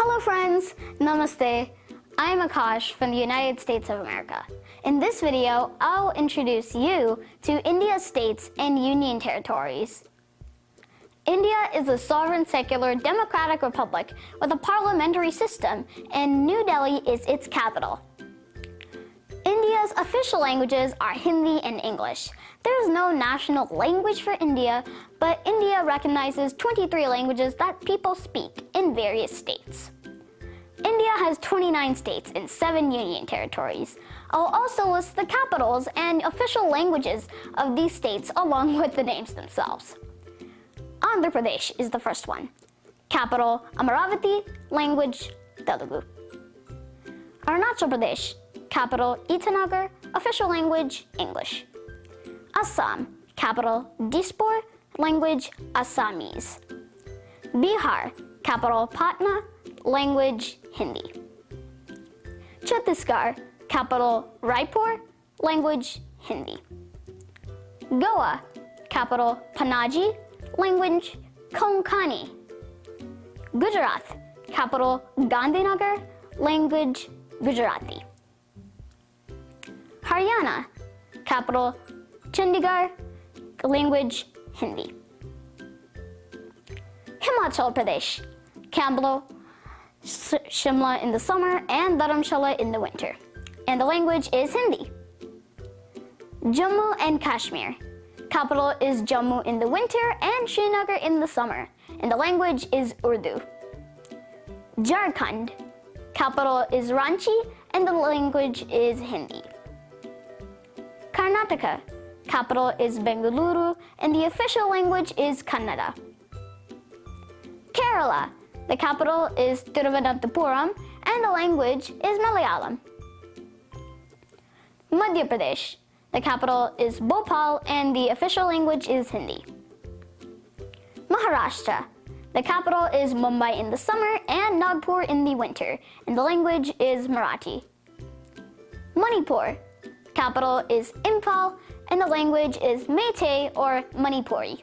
Hello friends, Namaste. I'm Akash from the United States of America. In this video, I'll introduce you to India's states and union territories. India is a sovereign, secular, democratic republic with a parliamentary system, and New Delhi is its capital. India's official languages are Hindi and English. There is no national language for India, but India recognizes 23 languages that people speak in various states. India has 29 states and 7 union territories. I'll also list the capitals and official languages of these states along with the names themselves. Andhra Pradesh is the first one. Capital Amaravati, language Telugu. Arunachal Pradesh, capital Itanagar, official language English. Assam, capital Dispur, language Assamese. Bihar, capital Patna, language Hindi. Chhattisgarh, capital Raipur, language Hindi. Goa, capital Panaji, language Konkani. Gujarat, capital Gandhinagar, language Gujarati. Haryana, capital Chandigarh, language Hindi. Himachal Pradesh, capital Shimla in the summer and Dharamshala in the winter, and the language is Hindi. Jammu and Kashmir, capital is Jammu in the winter and Srinagar in the summer, and the language is Urdu. Jharkhand, capital is Ranchi and the language is Hindi. Karnataka, capital is Bengaluru and the official language is Kannada. Kerala, the capital is Thiruvananthapuram and the language is Malayalam. Madhya Pradesh, the capital is Bhopal and the official language is Hindi. Maharashtra, the capital is Mumbai in the summer and Nagpur in the winter, and the language is Marathi. Manipur, capital is Imphal and the language is Meitei or Manipuri.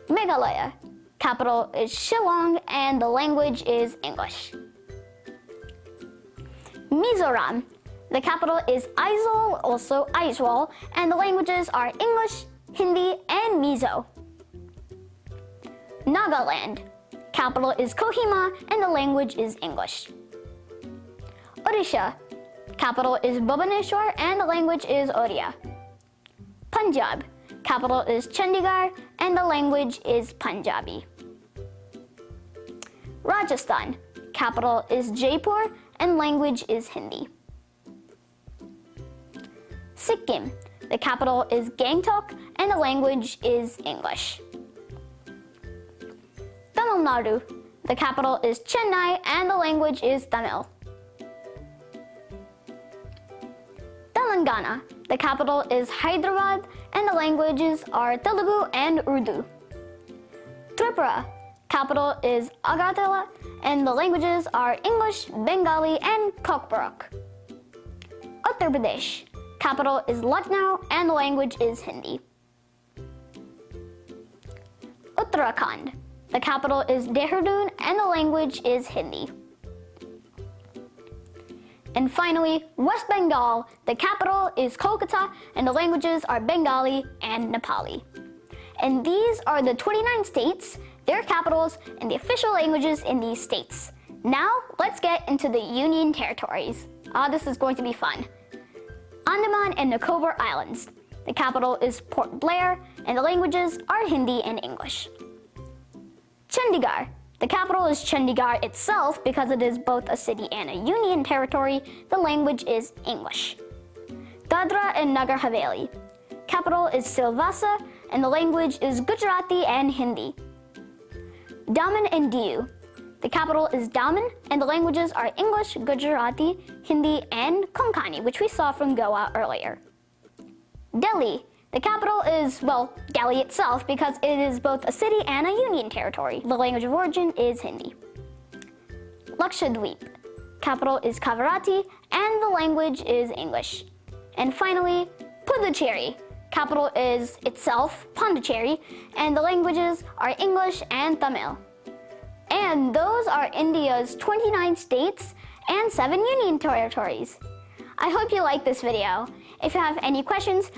Meghalaya, capital is Shillong and the language is English. Mizoram, the capital is Aizawl, also Aizawl, and the languages are English, Hindi, and Mizo. Nagaland, capital is Kohima and the language is English. Odisha, capital is Bhubaneswar and the language is Odia. Punjab, capital is Chandigarh and the language is Punjabi. Rajasthan, capital is Jaipur and language is Hindi. Sikkim, the capital is Gangtok and the language is English. Tamil Nadu, the capital is Chennai and the language is Tamil. Telangana, the capital is Hyderabad and the languages are Telugu and Urdu. Tripura, capital is Agartala and the languages are English, Bengali, and Kokborok. Uttar Pradesh, capital is Lucknow and the language is Hindi. Uttarakhand, the capital is Dehradun and the language is Hindi. And finally, West Bengal, the capital is Kolkata and the languages are Bengali and Nepali. And these are the 29 states, their capitals, and the official languages in these states. Now, let's get into the Union territories. This is going to be fun. Andaman and Nicobar Islands. The capital is Port Blair, and the languages are Hindi and English. Chandigarh. The capital is Chandigarh itself because it is both a city and a union territory. The language is English. Dadra and Nagar Haveli. Capital is Silvassa, and the language is Gujarati and Hindi. Daman and Diu. The capital is Daman, and the languages are English, Gujarati, Hindi, and Konkani, which we saw from Goa earlier. Delhi. The capital is, well, Delhi itself because it is both a city and a union territory. The language of origin is Hindi. Lakshadweep. Capital is Kavarati, and the language is English. And finally, Puducherry. Capital is itself Pondicherry, and the languages are English and Tamil. And those are India's 29 states and 7 union territories. I hope you like this video. If you have any questions,